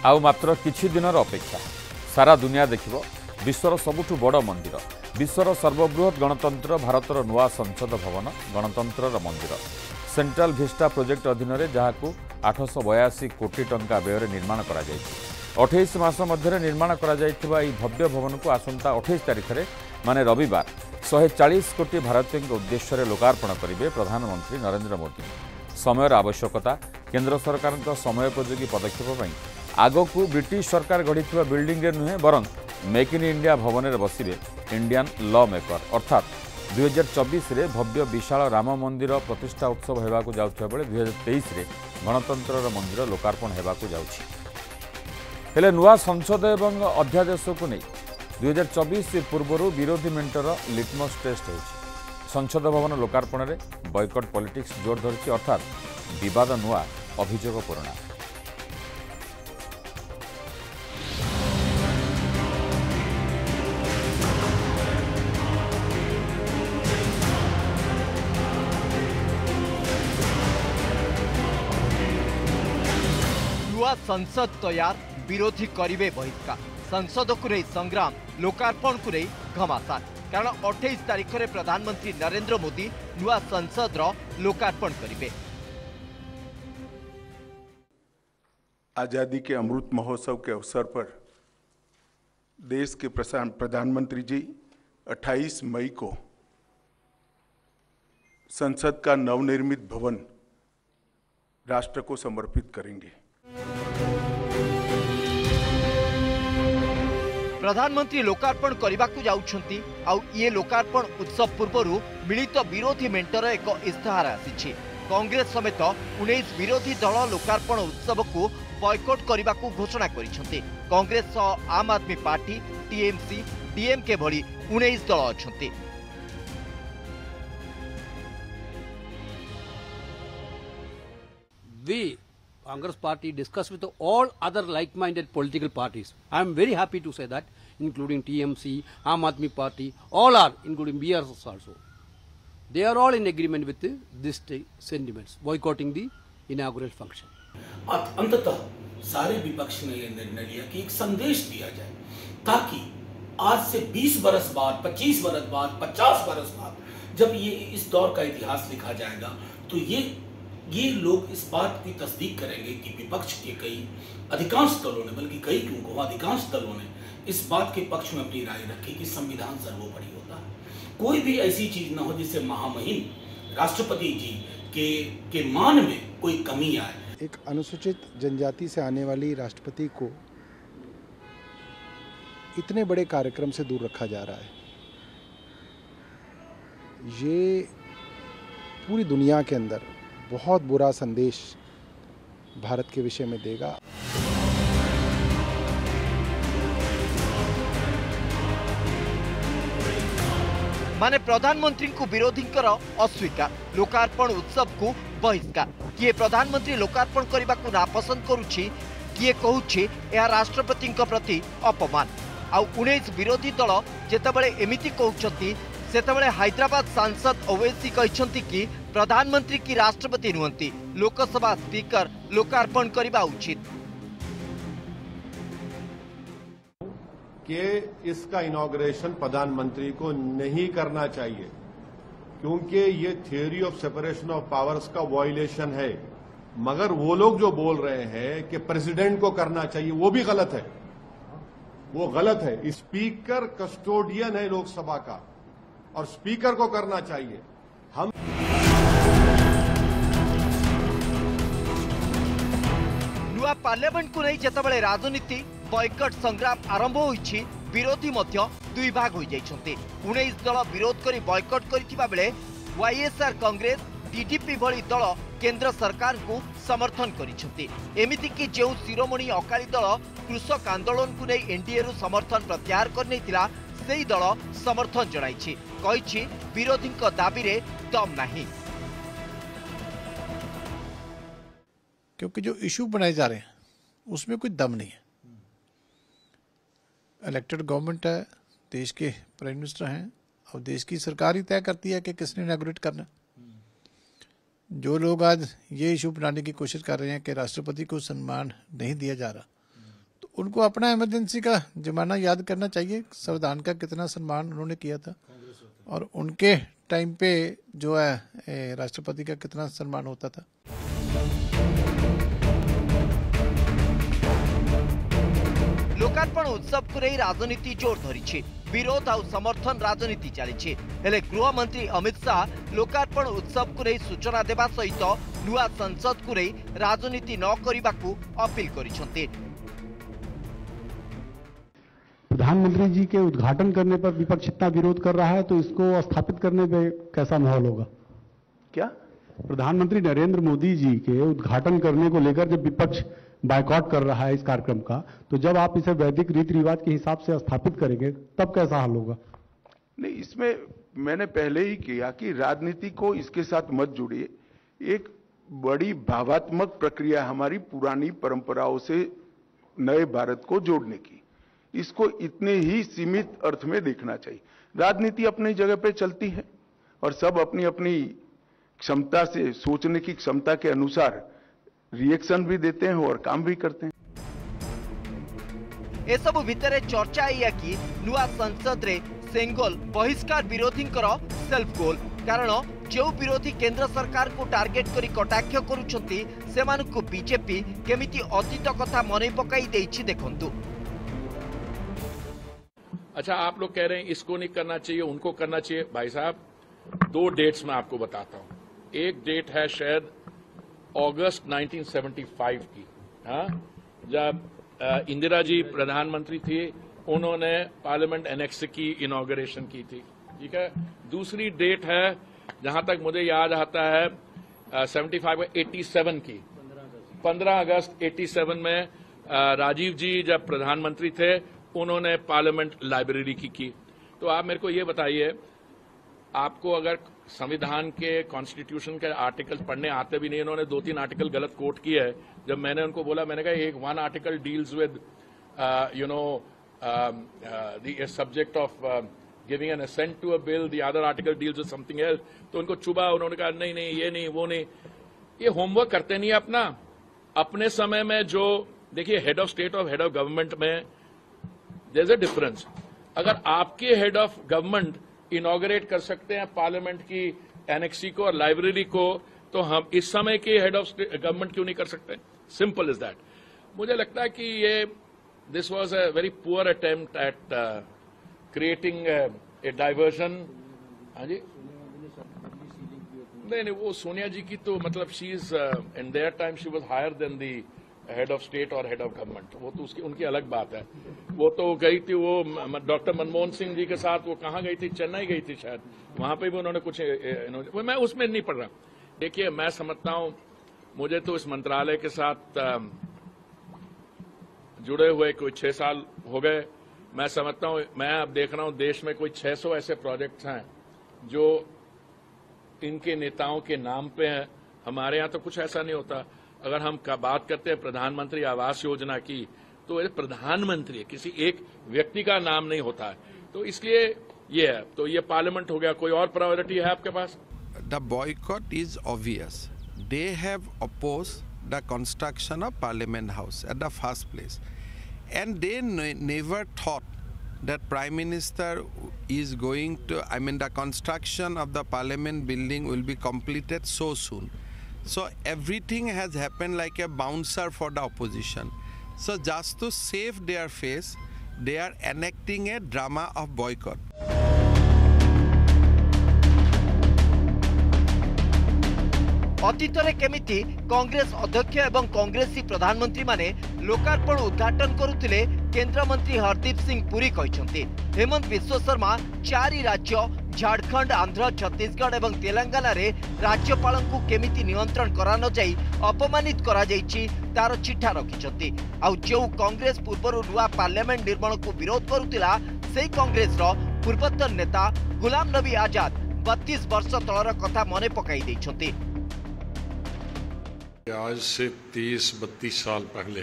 आउ मात्र किछि दिनर अपेक्षा सारा दुनिया देखिबो विश्वर सबुठु बड़ मंदिर विश्वर सर्वबृहत गणतंत्र भारतर नुआ संसद भवन गणतंत्रर मंदिर सेंट्रल भिस्टा प्रोजेक्ट अधीन जहां 882 कोटी टंका व्यय निर्माण करा जायछि 28 मास मध्य निर्माण करा जायथिबा ई भव्य भवन को आसंता 28 तारिख रे माने रविवार 140 कोटी भारतीय उद्देश्य लोकार्पण करेंगे प्रधानमंत्री नरेंद्र मोदी समयर आवश्यकता केंद्र सरकार समयोपयोगी पदक्षेप आगकू ब्रिटिश सरकार गढ़ी बिल्डिंग नुहे बरं मेक इन इंडिया भवन में बसिबे इंडियन लॉ मेकर अर्थात 2024 रे भव्य विशाल राम मंदिर प्रतिष्ठा उत्सव होगाकू जाउथिबा बेले 2023 रे गणतंत्र मंदिर लोकार्पण होगाकू जाउछि हेले नुआ संसद एवं अध्यादेश को नहीं 2024 पूर्व विरोधी मेंटर लिटमस टेस्ट होछि संसद भवन लोकार्पण में बॉयकट पॉलिटिक्स जोर धरछि अर्थात विवाद नुआ अभियोग पुराणा संसद तैयार विरोधी करिवे बहिष्कार संसद को नहीं संग्राम लोकार्पण को नहीं घमासान कारण 28 तारीख में प्रधानमंत्री नरेंद्र मोदी नुआ संसद लोकार्पण करेंगे। आजादी के अमृत महोत्सव के अवसर पर देश के प्रधानमंत्री जी 28 मई को संसद का नवनिर्मित भवन राष्ट्र को समर्पित करेंगे। प्रधानमंत्री लोकार्पण करने जाउछंती आउ ये लोकार्पण उत्सव पूर्व मिलित विरोधी मेंटर एक इस्ताहार आसी कांग्रेस समेत 19 विरोधी दल लोकार्पण उत्सव को बॉयकॉट करने को घोषणा करिसेंती कांग्रेस आम आदमी पार्टी टीएमसी डीएमके भली 19 दल अछंती। Congress party discussed with all other like-minded political parties. I am very happy to say that, including TMC, Aam Aadmi Party, all are, including BRS also. They are all in agreement with these sentiments, boycotting the inaugural function. अंततः सारे विपक्ष ने यह निर्णय लिया कि एक संदेश दिया जाए ताकि आज से 20 बरस बाद, 25 बरस बाद, 50 बरस बाद जब ये इस दौर का इतिहास लिखा जाएगा तो ये लोग इस बात की तस्दीक करेंगे कि विपक्ष के कई अधिकांश दलों ने बल्कि कई क्यों अधिकांश दलों ने इस बात के पक्ष में अपनी राय रखी कि संविधान सर्वोपरि होता है कोई भी ऐसी चीज ना हो जिससे महामहिम राष्ट्रपति जी के मान में कोई कमी आए। एक अनुसूचित जनजाति से आने वाली राष्ट्रपति को इतने बड़े कार्यक्रम से दूर रखा जा रहा है ये पूरी दुनिया के अंदर बहुत बुरा संदेश भारत के विषय में देगा। माने प्रधानमंत्री को विरोधी अस्वीकार लोकार्पण उत्सव को बहिष्कार किए प्रधानमंत्री लोकार्पण करने को नापसंद करुछि किए कहूछि यह राष्ट्रपति प्रति अपमान आउ 19 विरोधी दल जेतेबेले एमिति कहउछंती सेतेबेले हैदराबाद सांसद ओवैसी कहछंती कि प्रधानमंत्री की राष्ट्रपति नुहंती लोकसभा स्पीकर लोकार्पण करबा उचित कि इसका इनॉग्रेशन प्रधानमंत्री को नहीं करना चाहिए क्योंकि ये theory of separation of powers का वायलेशन है मगर वो लोग जो बोल रहे हैं कि प्रेसिडेंट को करना चाहिए वो भी गलत है वो गलत है। स्पीकर कस्टोडियन है लोकसभा का और स्पीकर को करना चाहिए। हम नुआ पार्लियामेंट को नहीं जेतेबेले राजनीति बॉयकट संग्राम आरंभ होइछि विरोधी मध्य दुई भाग हो जाइछन्ते 19 दल विरोध करी बॉयकट करथिबा बेले वाईएसआर कांग्रेस टीडीपी भली दल केंद्र सरकार को समर्थन करिछन्ते एमिति कि जेउ शिरोमणि अकाली दल कृषक आंदोलन को नहीं एनडीए रु समर्थन प्रत्याहार करनेथिला सेही दल समर्थन जणाइछि कहिछि विरोधी दाबी रे दम नहीं क्योंकि जो इशू बनाए जा रहे हैं उसमें कोई दम नहीं है। इलेक्टेड गवर्नमेंट है देश के प्राइम मिनिस्टर हैं और देश की सरकार ही तय करती है कि किसने इनॉग्रेट करना। जो लोग आज ये इशू बनाने की कोशिश कर रहे हैं कि राष्ट्रपति को सम्मान नहीं दिया जा रहा तो उनको अपना इमरजेंसी का जमाना याद करना चाहिए, संविधान का कितना सम्मान उन्होंने किया था और उनके टाइम पे जो है राष्ट्रपति का कितना सम्मान होता था। लोकार्पण उत्सव को नहीं राजनीति जोर धरी, विरोध और समर्थन राजनीति चली। गृह मंत्री अमित शाह लोकार्पण उत्सव को नहीं सूचना देवा सहित नुआ संसद को नहीं राजनीति न करने को अपील करिसेंते। प्रधानमंत्री जी के उद्घाटन करने पर विपक्ष इतना विरोध कर रहा है, तो इसको स्थापित करने पे कैसा माहौल होगा? क्या प्रधानमंत्री नरेंद्र मोदी जी के उद्घाटन करने को लेकर जब विपक्ष बायकॉट कर रहा है इस कार्यक्रम का, तो जब आप इसे वैदिक रीति रिवाज के हिसाब से स्थापित करेंगे तब कैसा हल होगा? नहीं, इसमें मैंने पहले ही किया कि राजनीति को इसके साथ मत जुड़िए। एक बड़ी भावात्मक प्रक्रिया हमारी पुरानी परंपराओं से नए भारत को जोड़ने की, इसको इतने ही सीमित अर्थ में देखना चाहिए। राजनीति अपनी जगह पे चलती है और सब अपनी अपनी क्षमता से, सोचने की क्षमता के अनुसार रिएक्शन भी देते हैं और काम भी करते हैं। ए सब भितर चर्चा या कि नुआ संसद रे सेंगोल बहिष्कार विरोधी सेल्फ गोल, कारण जो विरोधी केंद्र सरकार को टार्गेट करी कटाक्ष करुछंती सेमानकु बीजेपी केमिति अतीत कथा मने पकाई देछि देखंतु। अच्छा, आप लोग कह रहे हैं इसको नहीं करना चाहिए, उनको करना चाहिए। भाई साहब, 2 डेट्स मैं आपको बताता हूं। एक डेट है शायद अगस्त 1975 की, हाँ, जब इंदिरा जी प्रधानमंत्री थी, उन्होंने पार्लियामेंट एनेक्स की इनॉग्रेशन की थी, ठीक है। दूसरी डेट है, जहां तक मुझे याद आता है 87 की, 15 अगस्त 87 में राजीव जी जब प्रधानमंत्री थे, उन्होंने पार्लियामेंट लाइब्रेरी की। तो आप मेरे को ये बताइए, आपको अगर संविधान के कॉन्स्टिट्यूशन के आर्टिकल पढ़ने आते भी नहीं, इन्होंने 2-3 आर्टिकल गलत कोट किए हैं। जब मैंने उनको बोला, मैंने कहा one article deals with the subject of giving an assent to a bill, the other article deals with something else, तो उनको चुभा। उन्होंने कहा नहीं नहीं, ये नहीं, वो नहीं। ये होमवर्क करते नहीं अपना। अपने समय में जो देखिए, हेड ऑफ स्टेट और हेड ऑफ गवर्नमेंट में देयर इज अ डिफरेंस। अगर आपके हेड ऑफ गवर्नमेंट इनॉग्रेट कर सकते हैं पार्लियामेंट की एनेक्सी को और लाइब्रेरी को, तो हम इस समय के हेड ऑफ गवर्नमेंट क्यों नहीं कर सकते? Simple is that. मुझे लगता है कि ये this was a very poor attempt at creating a diversion. हाँ जी, नहीं, वो सोनिया जी की तो मतलब she is in their time she was higher than the head of state और हेड ऑफ गवर्नमेंट। वो तो उसकी उनकी अलग बात है। वो तो गई थी, वो डॉक्टर मनमोहन सिंह जी के साथ वो कहाँ गई थी? चेन्नई गई थी शायद, वहां पे भी उन्होंने कुछ, मैं उसमें नहीं पढ़ रहा। देखिए, मैं समझता हूं, मुझे तो इस मंत्रालय के साथ जुड़े हुए कोई 6 साल हो गए। मैं समझता हूं, मैं अब देख रहा हूं देश में कोई 600 ऐसे प्रोजेक्ट्स हैं जो इनके नेताओं के नाम पे हैं। हमारे यहाँ तो कुछ ऐसा नहीं होता। अगर हम बात करते हैं प्रधानमंत्री आवास योजना की, तो ये प्रधानमंत्री किसी एक व्यक्ति का नाम नहीं होता है। तो इसलिए ये है, तो ये पार्लियामेंट हो गया। कोई और प्रायोरिटी है आपके पास? The boycott is obvious. They have opposed the construction of Parliament House at the first place, and they never thought that Prime Minister is going to, the construction of the Parliament building will be completed so soon. So everything has happened like a bouncer for the opposition. So just to save their face, they are enacting a drama of boycott. अतीतरे केमिति कांग्रेस अध्यक्ष एवं कांग्रेसी प्रधानमंत्री माने लोकार्पण उद्घाटन करुथिले केंद्र मंत्री हरदीप सिंह पुरी कहिसंती। हेमंत विश्व शर्मा 4 राज्य झारखंड, आंध्र, छत्तीसगढ़ एवं तेलंगाना रे राज्यपालंकु केमिति नियंत्रण करा न जाई अपमानित करा जाईची तार चिठा रखिसंती। आ जो कांग्रेस पूर्वरु नुआ पार्लियामेंट निर्माण को विरोध करुतिला, सेही कांग्रेस रो पूर्वतन नेता गुलाम नबी आजाद 32 वर्ष तलर कथा मने पकाई दैछंती। आज से 30-32 साल पहले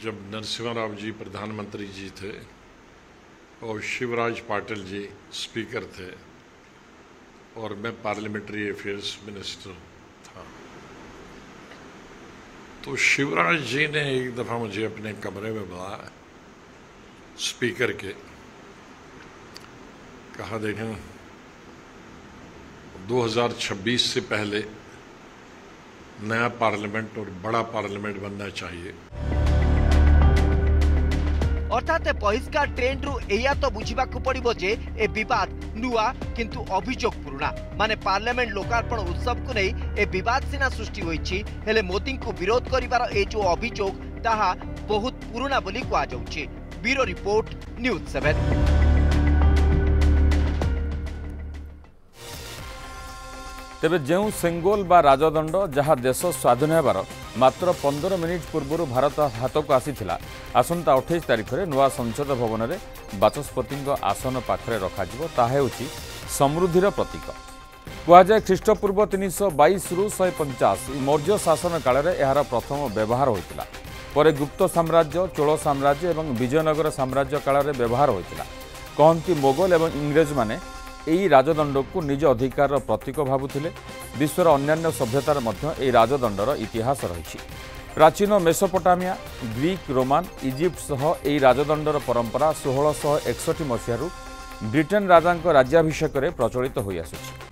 जब नरसिम्हा राव जी प्रधानमंत्री जी थे और शिवराज पाटिल जी स्पीकर थे और मैं पार्लियामेंट्री अफेयर्स मिनिस्टर था, तो शिवराज जी ने एक दफ़ा मुझे अपने कमरे में बुलाया, स्पीकर के, कहा देखें 2026 से पहले नया पार्लियामेंट और बड़ा पार्लियामेंट बनना चाहिए। अर्थात बहिष्कार ट्रेंड रु एया तो बुझा पड़ो जे ए विवाद नुआ किंतु अभियोग पुराना माने पार्लियामेंट लोकार्पण उत्सव को नहीं ए विवाद सीना सृष्टि होईछि हेले मोदी को विरोध करिवार ए जो अभियोग ताहा बहुत पुराना बोली कहा जाउछि। Bureau report news 7। तेबे जो सेंगोल बा राजदंड जहाँ देश स्वाधीन होबार मात्र 15 मिनिट पूर्व भारत हाथ को आसीथिला आसंता 28 तारिख में नुआ संसद भवन में बाचस्पति आसन पाखरे रखाजिबो ताहा हेउछि समृद्धिर प्रतीक। कहुए ख्रीष्टपूर्व 322 रु 150 मौर्य शासन काल में यार प्रथम व्यवहार होता परे गुप्त साम्राज्य चोल साम्राज्य एवं विजयनगर साम्राज्य काल में व्यवहार होता। कहती मोगल एवं इंग्रेज माने यही राजदंड को निज अधिकार प्रतीक भावुले। विश्वर अन्यान्य सभ्यतार मध्य यह राजदंडर इतिहास रही। प्राचीन मेसोपोटामिया ग्रीक रोमान इजिप्ट सह यह राजदंडर परंपरा 1661 मसीह ब्रिटेन राजा राज्याभिषेक प्रचलित हो आसुछि।